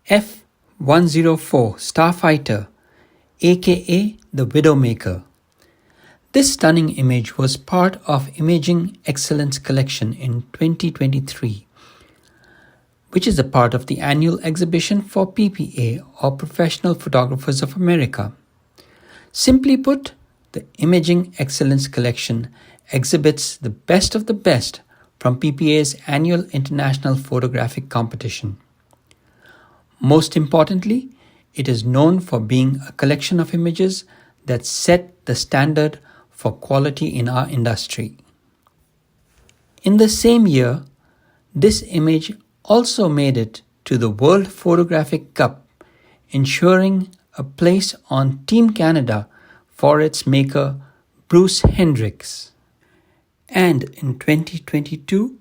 F104 Starfighter, aka the Widowmaker. This stunning image was part of Imaging Excellence Collection in 2023, which is a part of the annual exhibition for PPA or Professional Photographers of America. Simply put, the Imaging Excellence Collection exhibits the best of the best from PPA's annual International Photographic Competition. Most importantly, it is known for being a collection of images that set the standard for quality in our industry. In the same year, this image also made it to the World Photographic Cup, ensuring a place on Team Canada for its maker, Bruce Hendricks. And in 2022,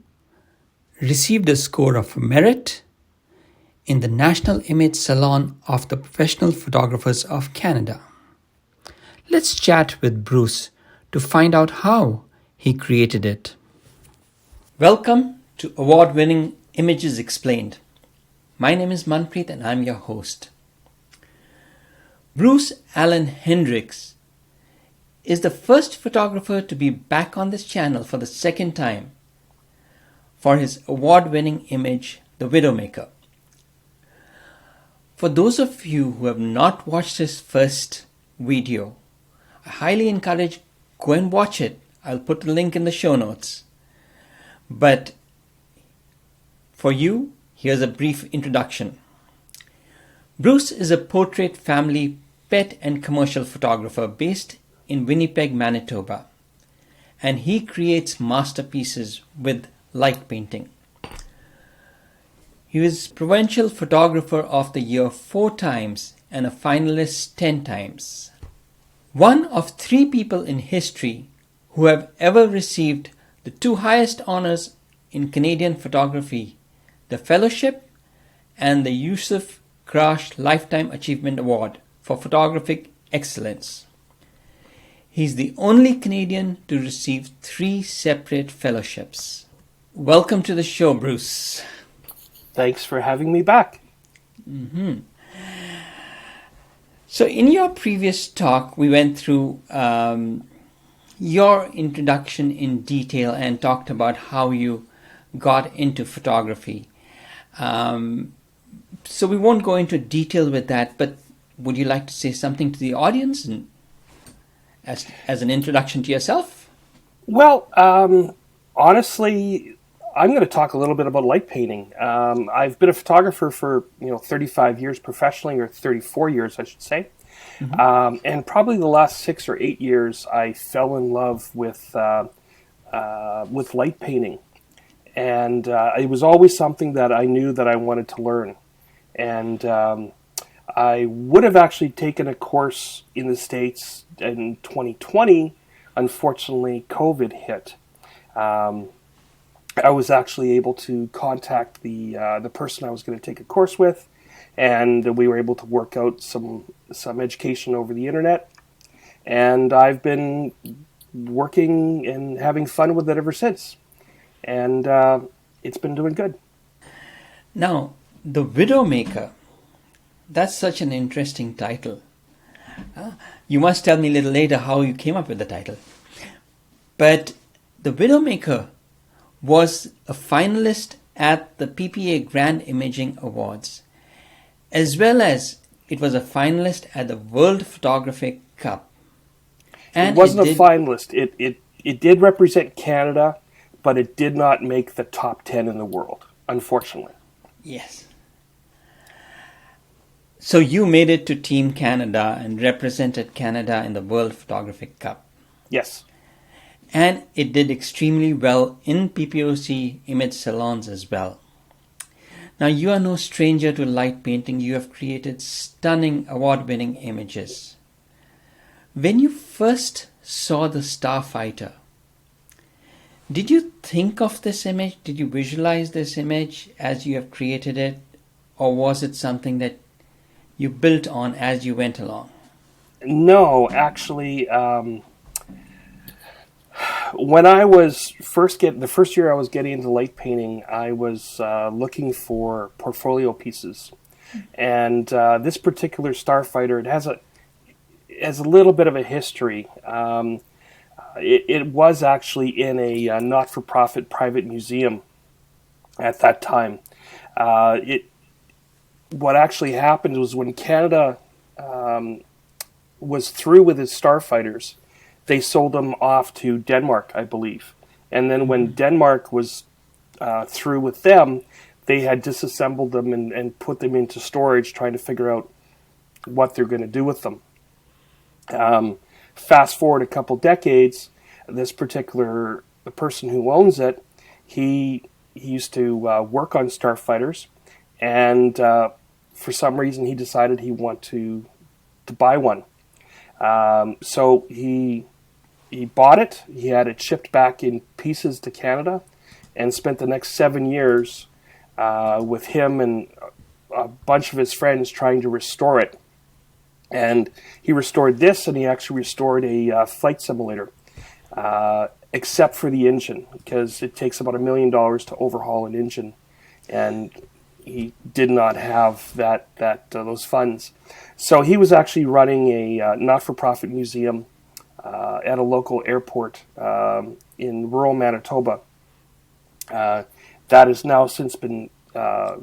received a score of merit in the National Image Salon of the Professional Photographers of Canada. Let's chat with Bruce to find out how he created it. Welcome to award-winning Images Explained. My name is Manpreet and I'm your host. Bruce Allen Hendricks is the first photographer to be back on this channel for the second time for his award-winning image, The Widowmaker. For those of you who have not watched his first video, I highly encourage go and watch it. I'll put the link in the show notes. But for you, here's a brief introduction. Bruce is a portrait, family, pet and commercial photographer based in Winnipeg, Manitoba, and he creates masterpieces with light painting. He was Provincial Photographer of the Year 4 times and a finalist 10 times. One of 3 people in history who have ever received the 2 highest honors in Canadian photography, the Fellowship and the Yusuf Krash Lifetime Achievement Award for Photographic Excellence. He's the only Canadian to receive 3 separate fellowships. Welcome to the show, Bruce. Thanks for having me back. So in your previous talk, we went through your introduction in detail and talked about how you got into photography. So we won't go into detail with that, but would you like to say something to the audience and as an introduction to yourself? Well, honestly, I'm going to talk a little bit about light painting. I've been a photographer for 35 years professionally, or 34 years, I should say. And probably the last 6 or 8 years, I fell in love with light painting. And it was always something that I knew that I wanted to learn. And I would have actually taken a course in the States in 2020. Unfortunately, COVID hit. I was actually able to contact the person I was going to take a course with, and we were able to work out some education over the internet. And I've been working and having fun with it ever since. And it's been doing good. Now, The Widowmaker, that's such an interesting title. You must tell me a little later how you came up with the title. But The Widowmaker was a finalist at the PPA Grand Imaging Awards, as well as it was a finalist at the World Photographic Cup. And it wasn't a finalist. It did represent Canada, but it did not make the top 10 in the world, unfortunately. Yes. So you made it to Team Canada and represented Canada in the World Photographic Cup. Yes. And it did extremely well in PPOC image salons as well. Now, you are no stranger to light painting. You have created stunning award-winning images. When you first saw the Starfighter, did you think of this image? Did you visualize this image as you have created it? Or was it something that you built on as you went along? No, actually, when I was the first year I was getting into light painting, I was looking for portfolio pieces. And this particular starfighter, it has a little bit of a history. It was actually in a not-for-profit private museum at that time. What actually happened was when Canada was through with its starfighters, they sold them off to Denmark, I believe. And then when Denmark was through with them, they had disassembled them and put them into storage, trying to figure out what they're going to do with them. Fast forward a couple decades, the person who owns it, he used to work on starfighters, and for some reason he decided he wanted to buy one. So he bought it. He had it shipped back in pieces to Canada, and spent the next 7 years with him and a bunch of his friends trying to restore it. And he restored this, and he actually restored a flight simulator, except for the engine, because it takes about $1 million to overhaul an engine, and he did not have those funds. So he was actually running a not-for-profit museum at a local airport in rural Manitoba. That has now since been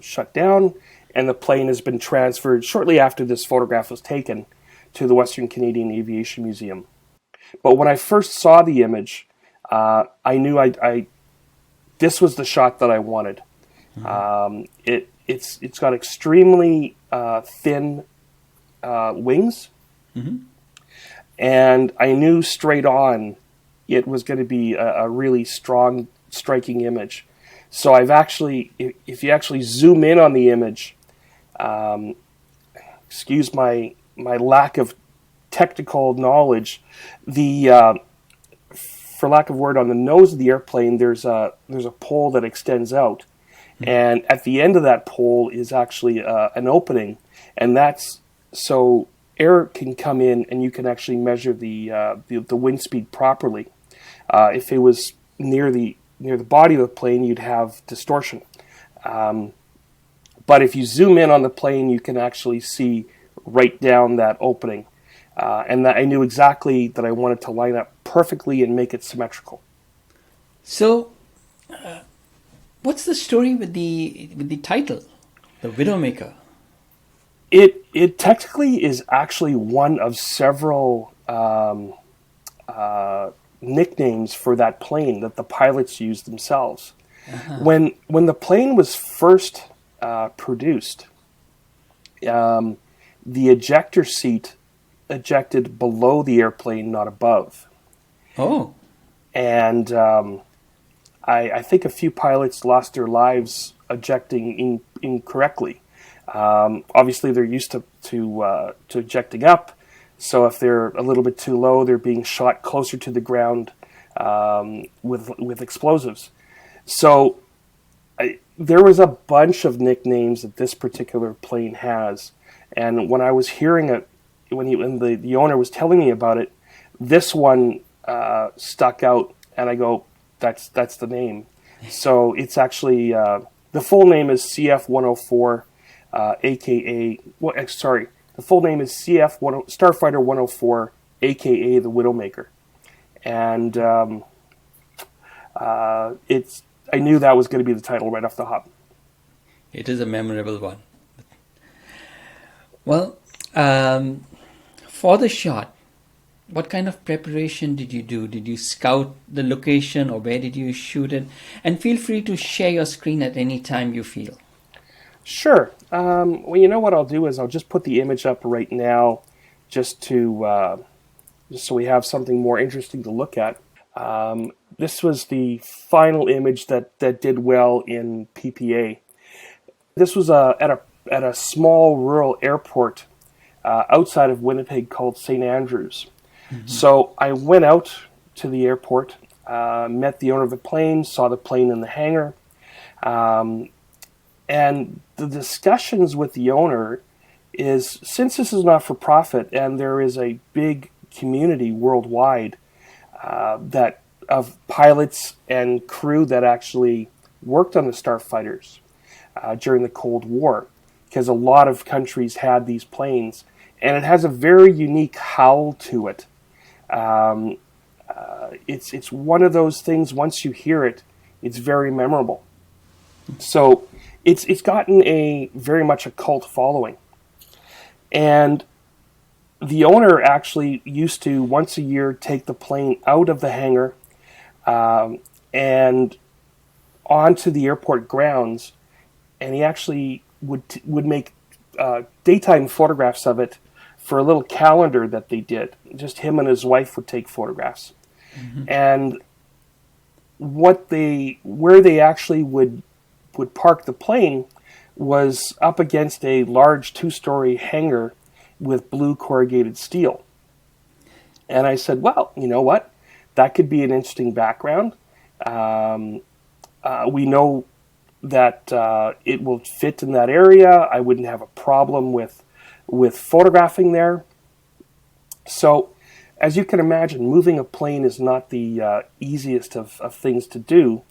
shut down, and the plane has been transferred shortly after this photograph was taken to the Western Canadian Aviation Museum. But when I first saw the image, I knew this was the shot that I wanted. It's got extremely thin wings, and I knew straight on it was going to be a really strong, striking image. So I've actually, if you actually zoom in on the image, excuse my lack of technical knowledge, for lack of word, on the nose of the airplane, there's a pole that extends out, and at the end of that pole is actually an opening, and that's so air can come in and you can actually measure the wind speed properly. If it was near the body of the plane, you'd have distortion. But if you zoom in on the plane, you can actually see right down that opening. And that I knew exactly that I wanted to line up perfectly and make it symmetrical. So, what's the story with the title, The Widowmaker? It technically is actually one of several nicknames for that plane that the pilots used themselves. When the plane was first produced, the ejector seat ejected below the airplane, not above. Oh. And I think a few pilots lost their lives ejecting incorrectly. Obviously, they're used to ejecting up, so if they're a little bit too low, they're being shot closer to the ground with explosives. So there was a bunch of nicknames that this particular plane has, and when I was hearing it, when the owner was telling me about it, this one stuck out, and I go, that's the name. So it's actually the full name is CF104, aka the full name is Starfighter 104, aka the Widowmaker, and I knew that was going to be the title right off the hop. It is a memorable one. Well, for the shot, what kind of preparation did you do? Did you scout the location, or where did you shoot it? And feel free to share your screen at any time you feel. Sure. Well, you know what I'll do is I'll just put the image up right now, just so we have something more interesting to look at. This was the final image that did well in PPA. This was at a small rural airport outside of Winnipeg called St. Andrews. So I went out to the airport, met the owner of the plane, saw the plane in the hangar, and the discussions with the owner is, since this is not for profit and there is a big community worldwide that of pilots and crew that actually worked on the starfighters during the Cold War, because a lot of countries had these planes, and it has a very unique howl to it. It's one of those things. Once you hear it, it's very memorable. So it's gotten a very much a cult following, and the owner actually used to once a year take the plane out of the hangar and onto the airport grounds, and he actually would make daytime photographs of it for a little calendar that they did. Just him and his wife would take photographs, and where they actually would park the plane was up against a large 2-story hangar with blue corrugated steel. And I said, well, you know what? That could be an interesting background. We know that it will fit in that area. I wouldn't have a problem with photographing there. So, as you can imagine, moving a plane is not the easiest of things to do.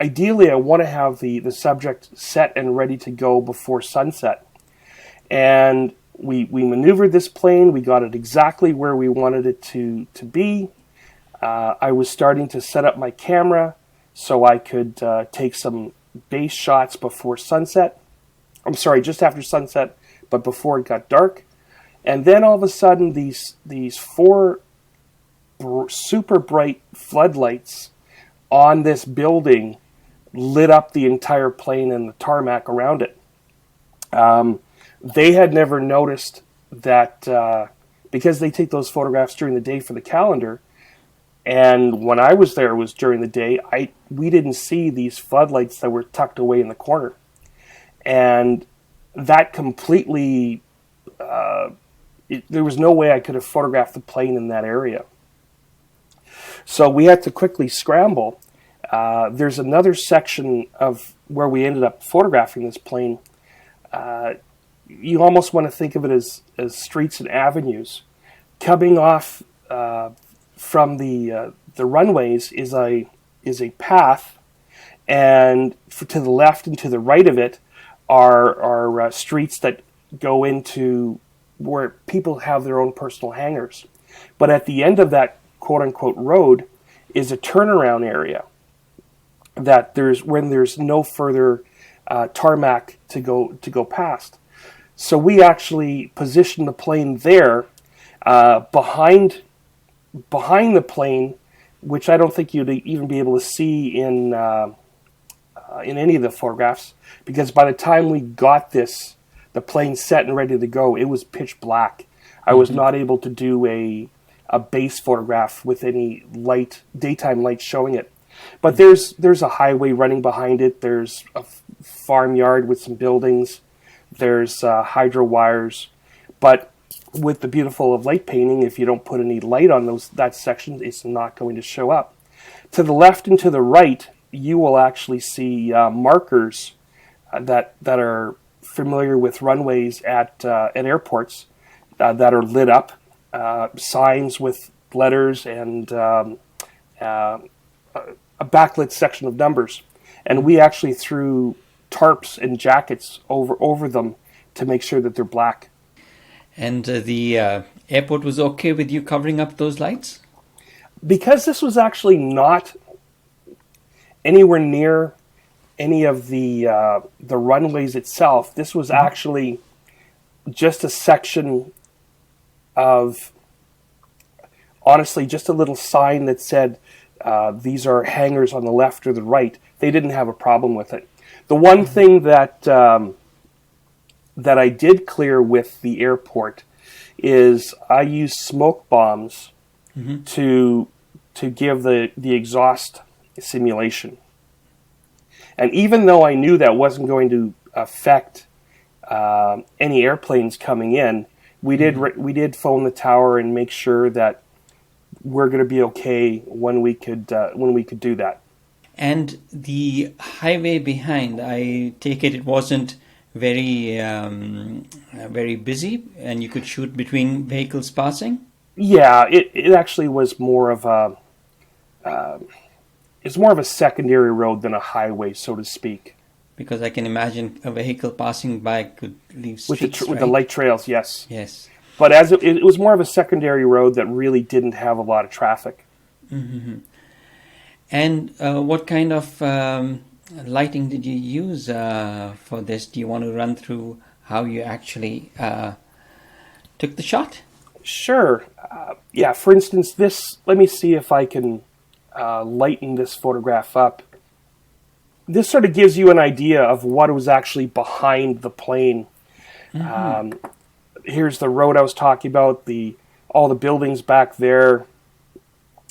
Ideally, I want to have the subject set and ready to go before sunset. And we maneuvered this plane. We got it exactly where we wanted it to be. I was starting to set up my camera so I could take some base shots before sunset. I'm sorry, just after sunset, but before it got dark. And then all of a sudden, these 4 super bright floodlights on this building lit up the entire plane and the tarmac around it. They had never noticed that because they take those photographs during the day for the calendar, and when I was there, it was during the day. We didn't see these floodlights that were tucked away in the corner, and that completely. There was no way I could have photographed the plane in that area. So we had to quickly scramble. There's another section of where we ended up photographing this plane. You almost want to think of it as streets and avenues. Coming off from the runways is a path, and to the left and to the right of it are streets that go into where people have their own personal hangars. But at the end of that quote-unquote road is a turnaround area that there's no further tarmac to go past. So we actually positioned the plane there behind the plane, which I don't think you'd even be able to see in any of the photographs, because by the time we got the plane set and ready to go, it was pitch black. I was not able to do a base photograph with any daytime light showing it. But there's a highway running behind it. There's a farmyard with some buildings. There's hydro wires. But with the beautiful of light painting, if you don't put any light on that section, it's not going to show up. To the left and to the right, you will actually see markers that are familiar with runways at airports that are lit up, signs with letters and a backlit section of numbers. And we actually threw tarps and jackets over them to make sure that they're black. And the airport was okay with you covering up those lights? Because this was actually not anywhere near any of the runways itself, this was actually just a section of, honestly, just a little sign that said these are hangars on the left or the right. They didn't have a problem with it. The one thing that I did clear with the airport is I used smoke bombs to give the exhaust simulation. And even though I knew that wasn't going to affect any airplanes coming in, we did phone the tower and make sure that we're going to be okay when we could do that. And the highway behind, I take it wasn't very busy, and you could shoot between vehicles passing? Yeah, it actually was more of it's more of a secondary road than a highway, so to speak. Because I can imagine a vehicle passing by could leave With streaks, with the right? light trails, yes. Yes. But as it was more of a secondary road that really didn't have a lot of traffic. And what kind of lighting did you use for this? Do you want to run through how you actually took the shot? Sure. Yeah, for instance, let me see if I can lighten this photograph up. This sort of gives you an idea of what was actually behind the plane. Here's the road I was talking about, all the buildings back there,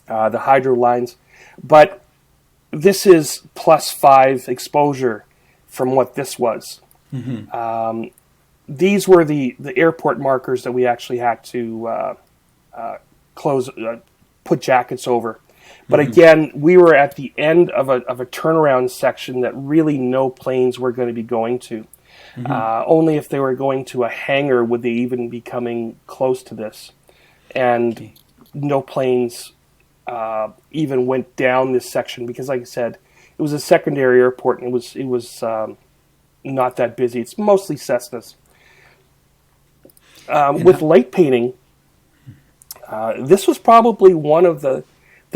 the hydro lines. But this is +5 exposure from what this was. These were the airport markers that we actually had to put jackets over. But again, we were at the end of a turnaround section that really no planes were going to be going to. Only if they were going to a hangar would they even be coming close to this. And no planes even went down this section because, like I said, it was a secondary airport and it was not that busy. It's mostly Cessnas. With light painting, this was probably one of the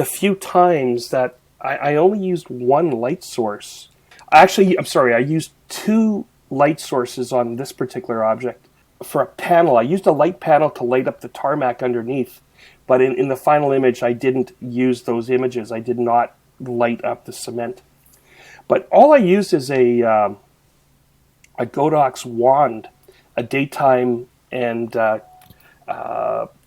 few times that I only used one light source. Actually, I'm sorry, I used 2 light sources on this particular object. For a panel, I used a light panel to light up the tarmac underneath, but in the final image, I didn't use those images. I did not light up the cement. But all I used is a Godox wand, a daytime and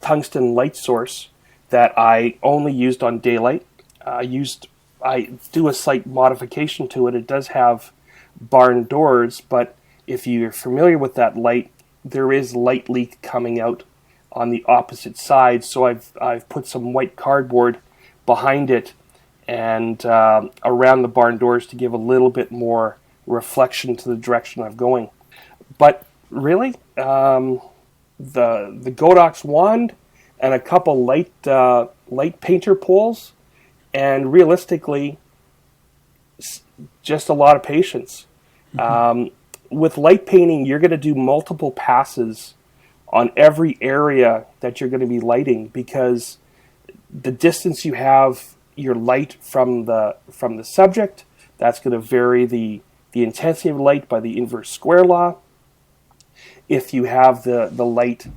tungsten light source that I only used on daylight. I do a slight modification to it. It does have barn doors, but if you're familiar with that light, there is light leak coming out on the opposite side. So I've put some white cardboard behind it and around the barn doors to give a little bit more reflection to the direction I'm going. But really, the Godox wand and a couple light painter poles, and realistically, just a lot of patience. With light painting, you're going to do multiple passes on every area that you're going to be lighting because the distance you have your light from the subject, that's going to vary the intensity of light by the inverse square law. If you have the light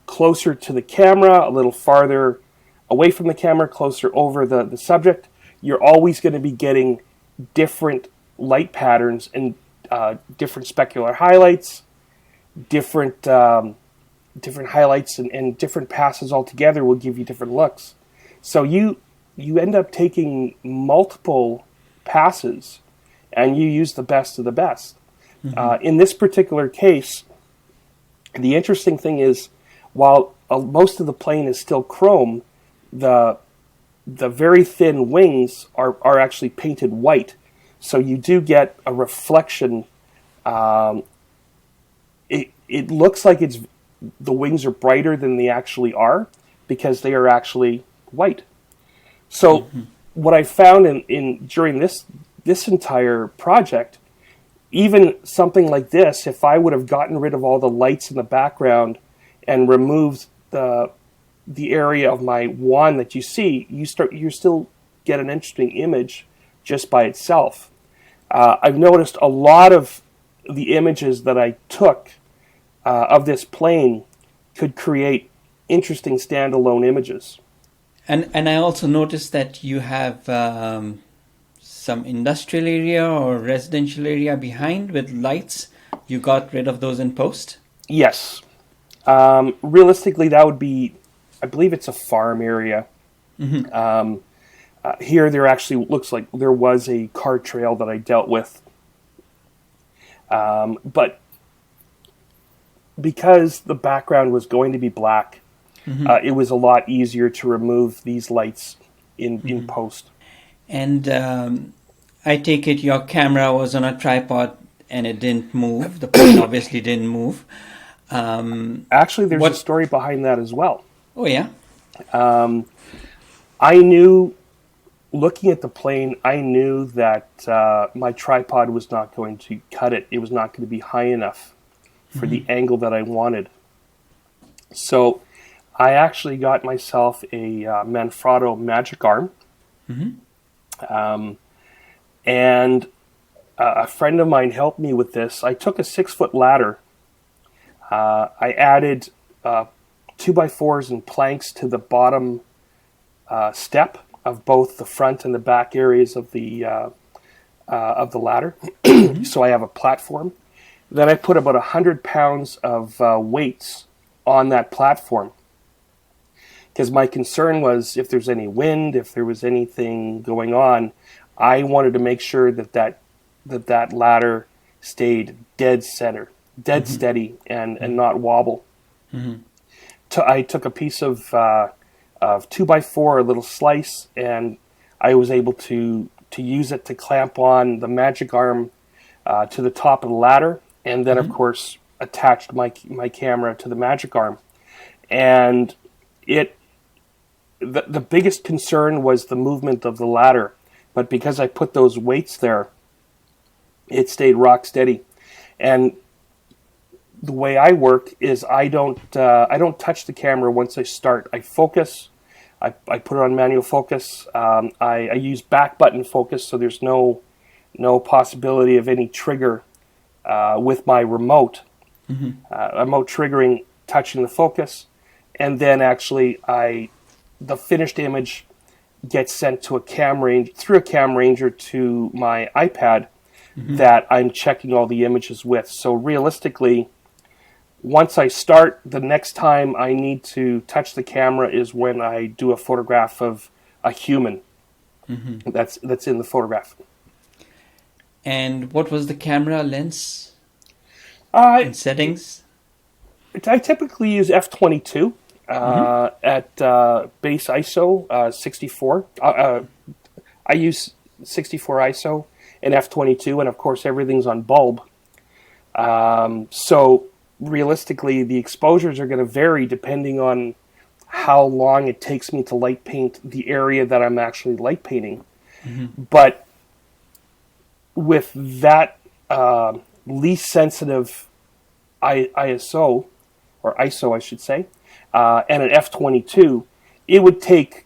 closer to the camera, a little farther away from the camera, closer over the subject, you're always going to be getting different light patterns and different specular highlights, different highlights and different passes altogether will give you different looks. So you end up taking multiple passes and you use the best of the best. In this particular case, the interesting thing is, while most of the plane is still chrome, the very thin wings are actually painted white. So you do get a reflection. It looks like the wings are brighter than they actually are because they are actually white. So what I found during this entire project, even something like this, if I would have gotten rid of all the lights in the background and removed the area of my wand that you see, you still get an interesting image just by itself. I've noticed a lot of the images that I took of this plane could create interesting standalone images. And I also noticed that you have some industrial area or residential area behind with lights. You got rid of those in post? Yes. Realistically, that would be, I believe it's a farm area. Here, there actually looks like there was a car trail that I dealt with. But because the background was going to be black, it was a lot easier to remove these lights in post. And I take it your camera was on a tripod and it didn't move. The plane obviously didn't move. Actually, there's a story behind that as well. Oh, yeah? I knew looking at the plane, I knew that my tripod was not going to cut it. It was not going to be high enough for the angle that I wanted. So I actually got myself a Manfrotto Magic Arm. And a friend of mine helped me with this. I took a 6-foot ladder. I added 2x4s and planks to the bottom step of both the front and the back areas of the ladder. So I have a platform. Then I put about 100 pounds of weights on that platform, because my concern was if there's any wind, if there was anything going on, I wanted to make sure that ladder stayed dead center, dead steady, and not wobble. I took a piece of 2x4, a little slice, and I was able to use it to clamp on the Magic Arm to the top of the ladder, and then of course attached my camera to the Magic Arm. And the biggest concern was the movement of the ladder, but because I put those weights there, it stayed rock steady. And the way I work is I don't touch the camera once I start. I focus. I put it on manual focus. I use back button focus, so there's no possibility of any trigger with my remote. Remote triggering, touching the focus, and then actually the finished image gets sent to through a Cam Ranger to my iPad that I'm checking all the images with. So realistically, once I start, the next time I need to touch the camera is when I do a photograph of a human that's in the photograph. And what was the camera lens and settings? I typically use F22 at base ISO 64. I use 64 ISO and F22, and of course everything's on bulb. So realistically, the exposures are going to vary depending on how long it takes me to light paint the area that I'm actually light painting. But with that least sensitive ISO, or ISO I should say, and an F22, it would take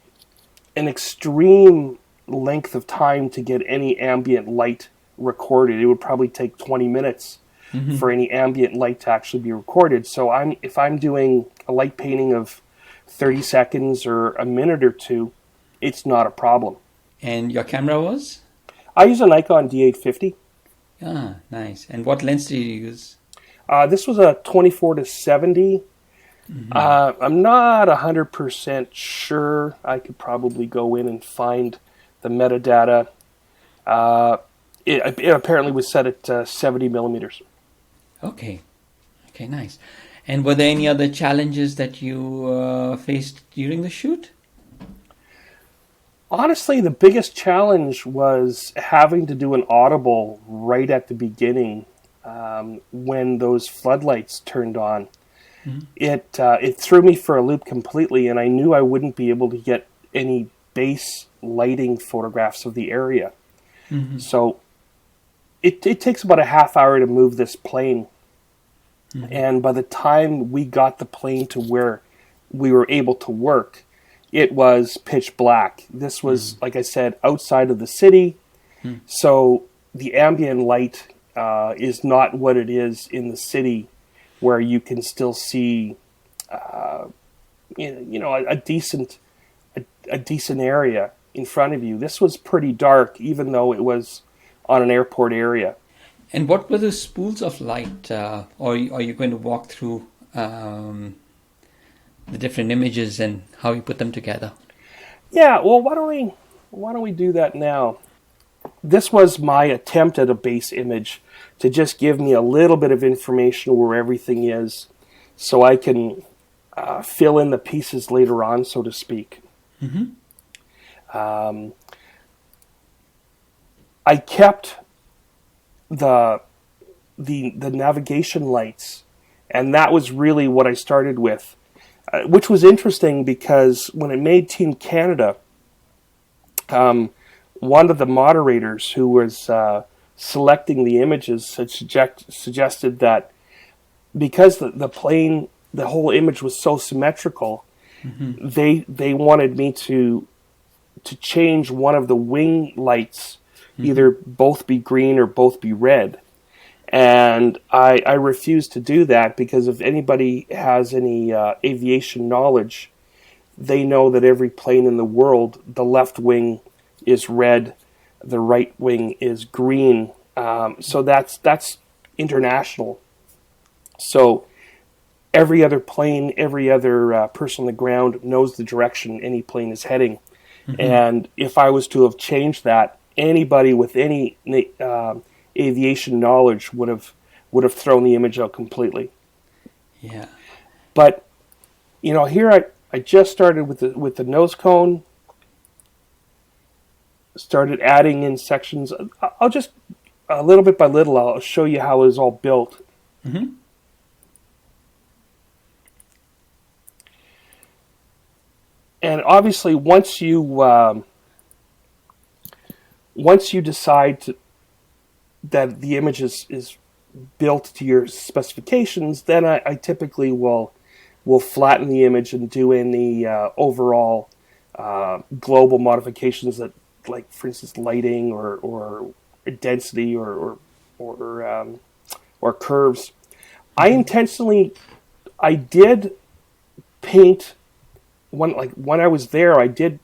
an extreme length of time to get any ambient light recorded. It would probably take 20 minutes for any ambient light to actually be recorded. So if I'm doing a light painting of 30 seconds or a minute or two, it's not a problem. And your camera was? I use a Nikon D850. Ah, nice. And what lens did you use? This was a 24-70. I'm not 100% sure. I could probably go in and find the metadata. It apparently was set at 70 millimeters. Okay, nice. And were there any other challenges that you faced during the shoot? Honestly, the biggest challenge was having to do an audible right at the beginning when those floodlights turned on. It threw me for a loop completely, and I knew I wouldn't be able to get any base lighting photographs of the area. So it takes about a half hour to move this plane. And by the time we got the plane to where we were able to work, it was pitch black. This was, like I said, outside of the city. So the ambient light is not what it is in the city, where you can still see, a decent area in front of you. This was pretty dark, even though it was on an airport area. And what were the spools of light? Or are you going to walk through the different images and how you put them together? Yeah, well, why don't we do that now? This was my attempt at a base image to just give me a little bit of information where everything is, so I can fill in the pieces later on, so to speak. I kept the navigation lights, and that was really what I started with, which was interesting because when it made Team Canada, One of the moderators who was selecting the images had suggested that because the whole image was so symmetrical, they wanted me to change one of the wing lights, either both be green or both be red. And I refused to do that because if anybody has any aviation knowledge, they know that every plane in the world, the left wing is red, the right wing is green. So that's international. So every other plane, every other person on the ground knows the direction any plane is heading. And if I was to have changed that, anybody with any aviation knowledge would have thrown the image out completely. Yeah. But here I just started with the nose cone. Started adding in sections. I'll just a little bit by little. I'll show you how it was all built. And obviously, once you decide that the image is built to your specifications, then I typically will flatten the image and do any overall global modifications that, like for instance, lighting or density or curves. I did paint. When I was there, I did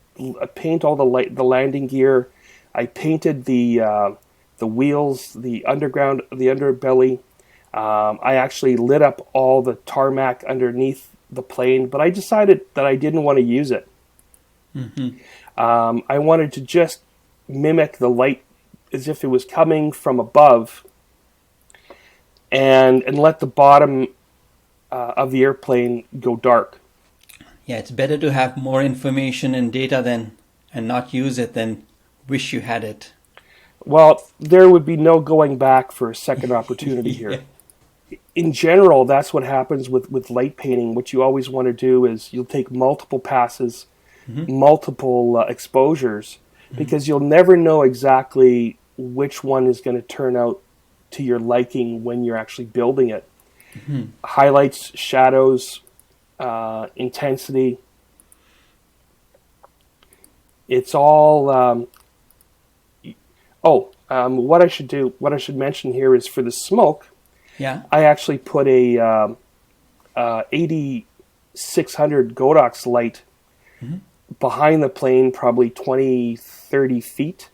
paint all the landing gear. I painted the wheels, the underbelly. I actually lit up all the tarmac underneath the plane, but I decided that I didn't want to use it. I wanted to just mimic the light as if it was coming from above, and let the bottom of the airplane go dark. Yeah, it's better to have more information and data and not use it than wish you had it. Well, there would be no going back for a second opportunity here. In general, that's what happens with light painting. What you always want to do is you'll take multiple passes, multiple exposures, because you'll never know exactly which one is going to turn out to your liking when you're actually building it. Highlights, shadows, intensity. It's all. What I should mention here is for the smoke. Yeah. I actually put a 8600 Godox light behind the plane, probably 20, 30 feet.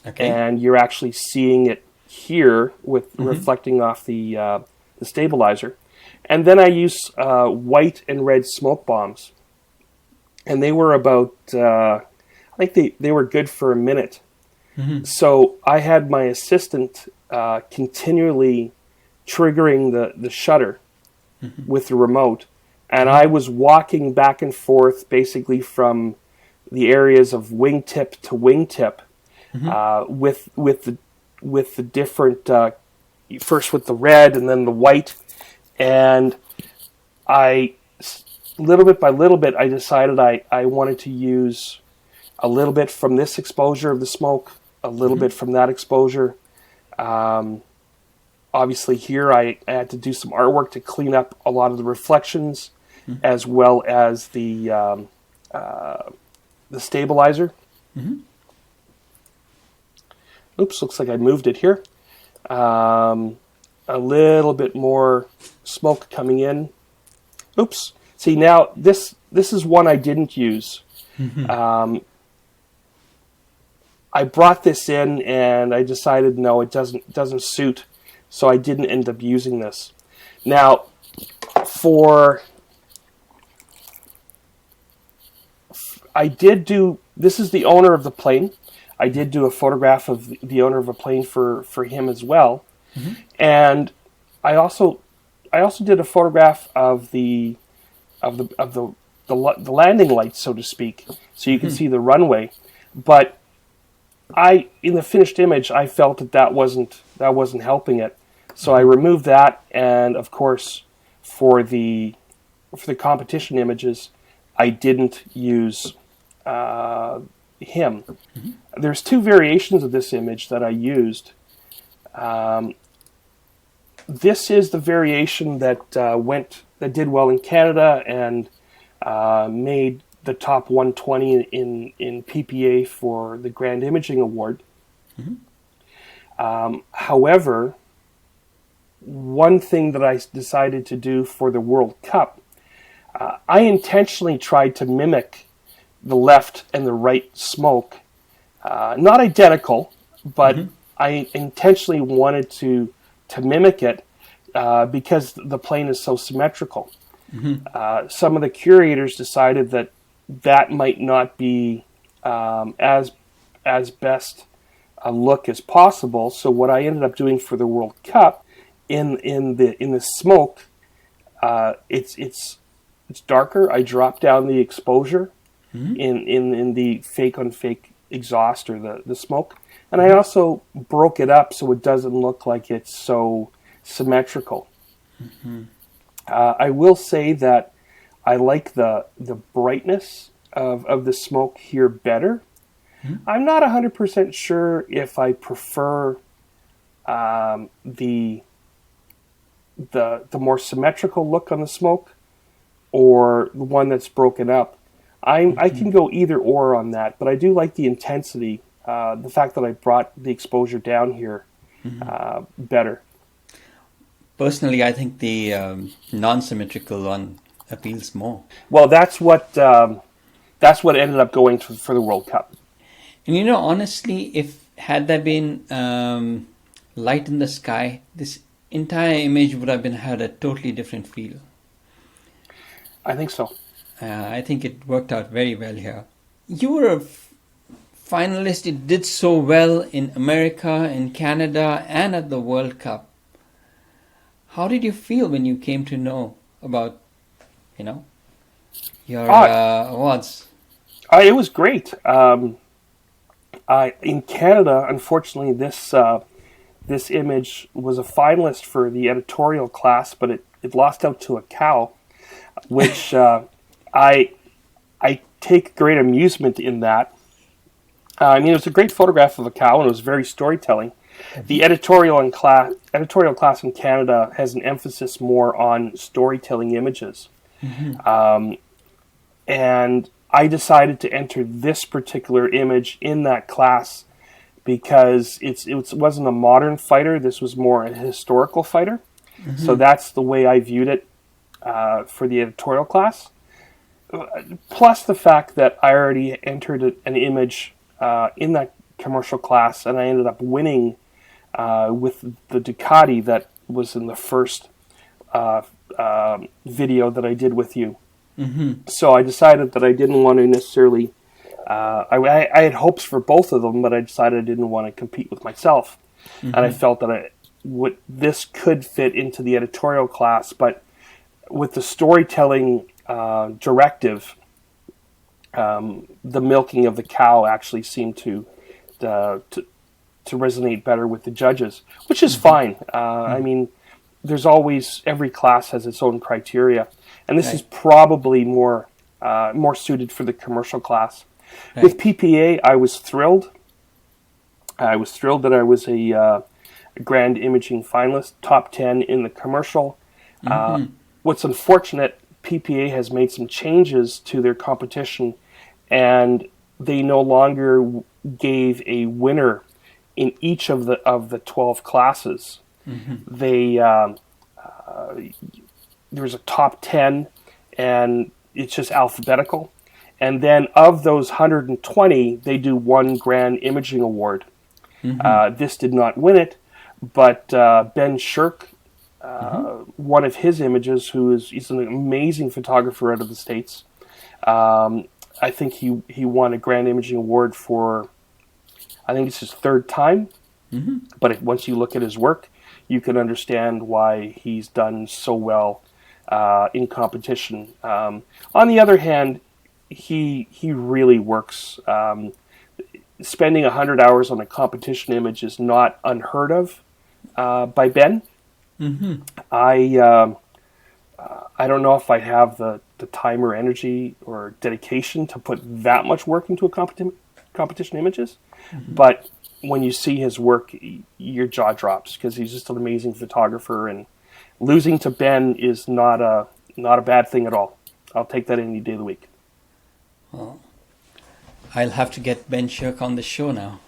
Okay. And you're actually seeing it here with reflecting off the stabilizer. And then I use white and red smoke bombs. And they were about, I think they were good for a minute. So I had my assistant continually triggering the shutter with the remote. And I was walking back and forth basically from the areas of wingtip to wingtip with the different, first with the red and then the white. And little bit by little bit, I decided I wanted to use a little bit from this exposure of the smoke, a little bit from that exposure. Obviously here I had to do some artwork to clean up a lot of the reflections as well as the stabilizer. Oops, looks like I moved it here. A little bit more smoke coming in. Oops. See, now this is one I didn't use. I brought this in and I decided no, it doesn't suit, so I didn't end up using this. Now, this is the owner of the plane. I did do a photograph of the owner of a plane for him as well. And I also did a photograph of the landing lights, so to speak, so you can see the runway. But in the finished image, I felt that wasn't helping it, so I removed that. And of course, for the competition images, I didn't use him. There's two variations of this image that I used. This is the variation that did well in Canada and made the top 120 in PPA for the Grand Imaging Award. However, one thing that I decided to do for the World Cup, I intentionally tried to mimic the left and the right smoke. Not identical, but I intentionally wanted to mimic it because the plane is so symmetrical. Some of the curators decided that might not be as best a look as possible. So what I ended up doing for the World Cup in the smoke, it's darker. I dropped down the exposure in the fake on fake exhaust or the smoke, and I also broke it up so it doesn't look like it's so symmetrical. I will say that I like the brightness of the smoke here better. I'm not 100% sure if I prefer the more symmetrical look on the smoke or the one that's broken up. I can go either or on that, but I do like the intensity, the fact that I brought the exposure down here better. Personally, I think the non-symmetrical one appeals more. Well, that's what ended up going for the World Cup. And honestly, had there been light in the sky, this entire image would have had a totally different feel. I think so. I think it worked out very well here. You were a finalist. It did so well in America, in Canada, and at the World Cup. How did you feel when you came to know about, your awards? It was great. In Canada, unfortunately, this image was a finalist for the editorial class, but it lost out to a cow, which I take great amusement in that. It was a great photograph of a cow, and it was very storytelling. The editorial class in Canada has an emphasis more on storytelling images. And I decided to enter this particular image in that class because it wasn't a modern fighter. This was more a historical fighter. So that's the way I viewed it for the editorial class. Plus the fact that I already entered an image in that commercial class, and I ended up winning with the Ducati that was in the first video that I did with you. So I decided that I didn't want to necessarily... I had hopes for both of them, but I decided I didn't want to compete with myself. And I felt that this could fit into the editorial class, but with the storytelling directive, the milking of the cow actually seemed to resonate better with the judges, which is fine. There's always, every class has its own criteria, and this is probably more suited for the commercial class. Right. With PPA, I was thrilled. I was thrilled that I was a Grand Imaging finalist, top 10 in the commercial. What's unfortunate, PPA has made some changes to their competition, and they no longer gave a winner in each of the 12 classes. There's a top 10, and it's just alphabetical. And then of those 120, they do one Grand Imaging Award. This did not win it, but Ben Shirk, one of his images, he's an amazing photographer out of the States. I think he won a Grand Imaging Award for, I think it's his third time. But once you look at his work, you can understand why he's done so well in competition. On the other hand, he really works. Spending 100 hours on a competition image is not unheard of by Ben. I don't know if I have the time or energy or dedication to put that much work into a competition images, but when you see his work, your jaw drops because he's just an amazing photographer. And losing to Ben is not a bad thing at all. I'll take that any day of the week. Well, I'll have to get Ben Shirk on the show now.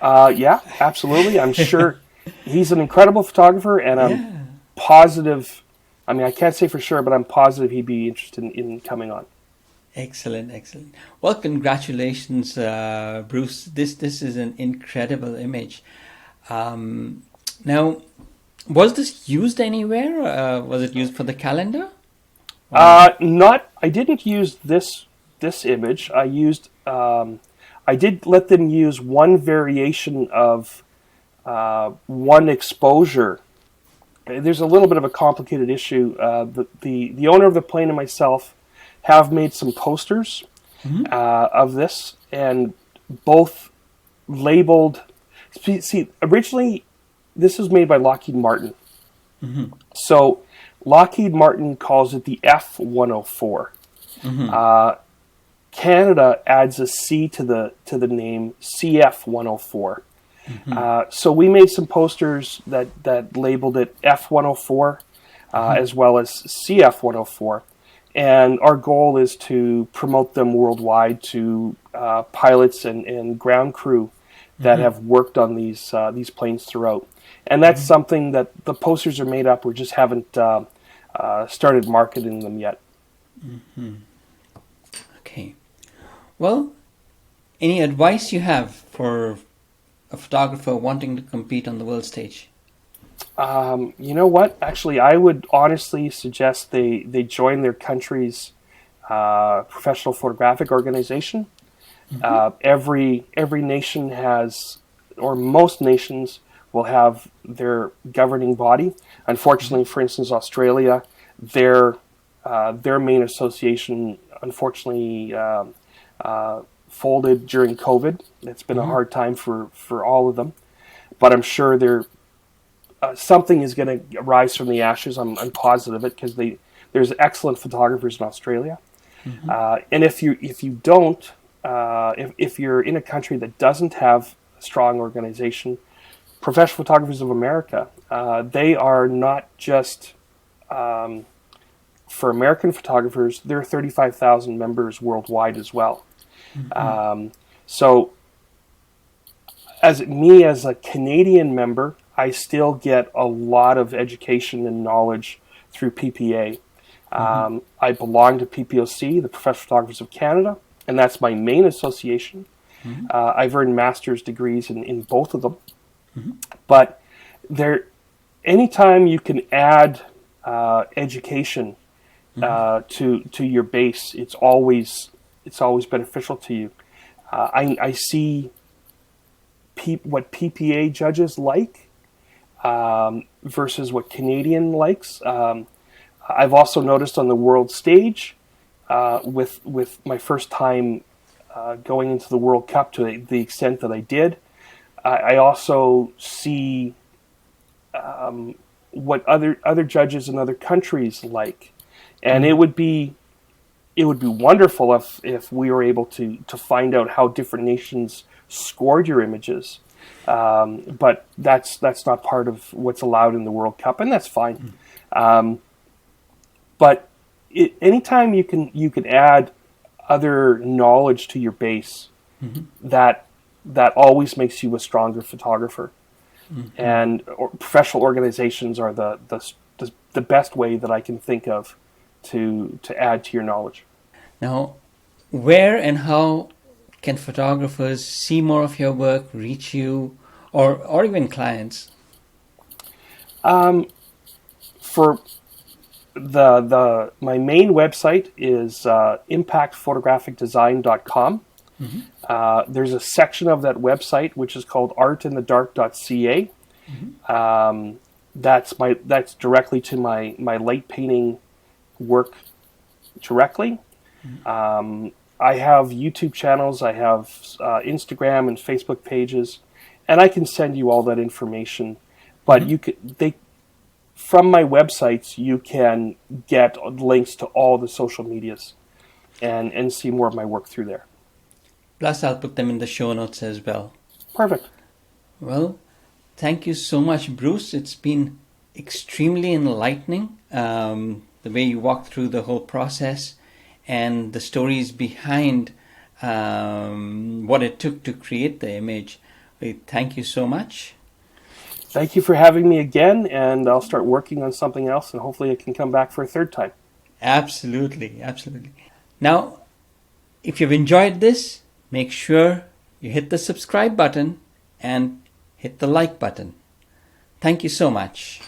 Yeah, absolutely. I'm sure he's an incredible photographer, and I'm positive. I mean, I can't say for sure, but I'm positive he'd be interested in coming on. Excellent, excellent. Well, congratulations, Bruce. This is an incredible image. Now, was this used anywhere? Was it used for the calendar? Not. I didn't use this image. I did let them use one variation of one exposure. There's a little bit of a complicated issue. The owner of the plane and myself have made some posters of this, and both labeled. See, originally this was made by Lockheed Martin. So Lockheed Martin calls it the F104. Canada adds a C to the name, CF104. So we made some posters that labeled it F104 as well as CF104. And our goal is to promote them worldwide to pilots and ground crew that have worked on these planes throughout. And that's something that the posters are made up. We just haven't started marketing them yet. Okay. Well, any advice you have for a photographer wanting to compete on the world stage? You know what? Actually, I would honestly suggest they join their country's professional photographic organization. Every nation has, or most nations will have their governing body. Unfortunately, for instance, Australia, their main association unfortunately folded during COVID. It's been a hard time for all of them, but I'm sure something is going to rise from the ashes. I'm positive of it because there's excellent photographers in Australia, and if you don't, if you're in a country that doesn't have a strong organization, Professional Photographers of America, they are not just for American photographers. There are 35,000 members worldwide as well. So, as a Canadian member, I still get a lot of education and knowledge through PPA. I belong to PPOC, the Professional Photographers of Canada, and that's my main association. I've earned master's degrees in both of them. But anytime you can add education to your base, it's always beneficial to you. I see what PPA judges like versus what Canadian likes. I've also noticed on the world stage, with my first time going into the World Cup to the extent that I did, I also see what other judges in other countries like, and it would be wonderful if we were able to find out how different nations scored your images. But that's not part of what's allowed in the World Cup, and that's fine. But anytime you can add other knowledge to your base, that always makes you a stronger photographer. And professional organizations are the best way that I can think of to add to your knowledge. Now, where and how can photographers see more of your work, reach you, or even clients? For my main website is impactphotographicdesign.com. There's a section of that website which is called artinthedark.ca. That's directly to my light painting work directly. I have YouTube channels, I have Instagram and Facebook pages, and I can send you all that information. But from my websites, you can get links to all the social medias and see more of my work through there. Plus, I'll put them in the show notes as well. Perfect. Well, thank you so much, Bruce. It's been extremely enlightening, the way you walked through the whole process and the stories behind what it took to create the image. Thank you so much. Thank you for having me again, and I'll start working on something else, and hopefully I can come back for a third time. Absolutely, absolutely. Now, if you've enjoyed this, make sure you hit the subscribe button and hit the like button. Thank you so much.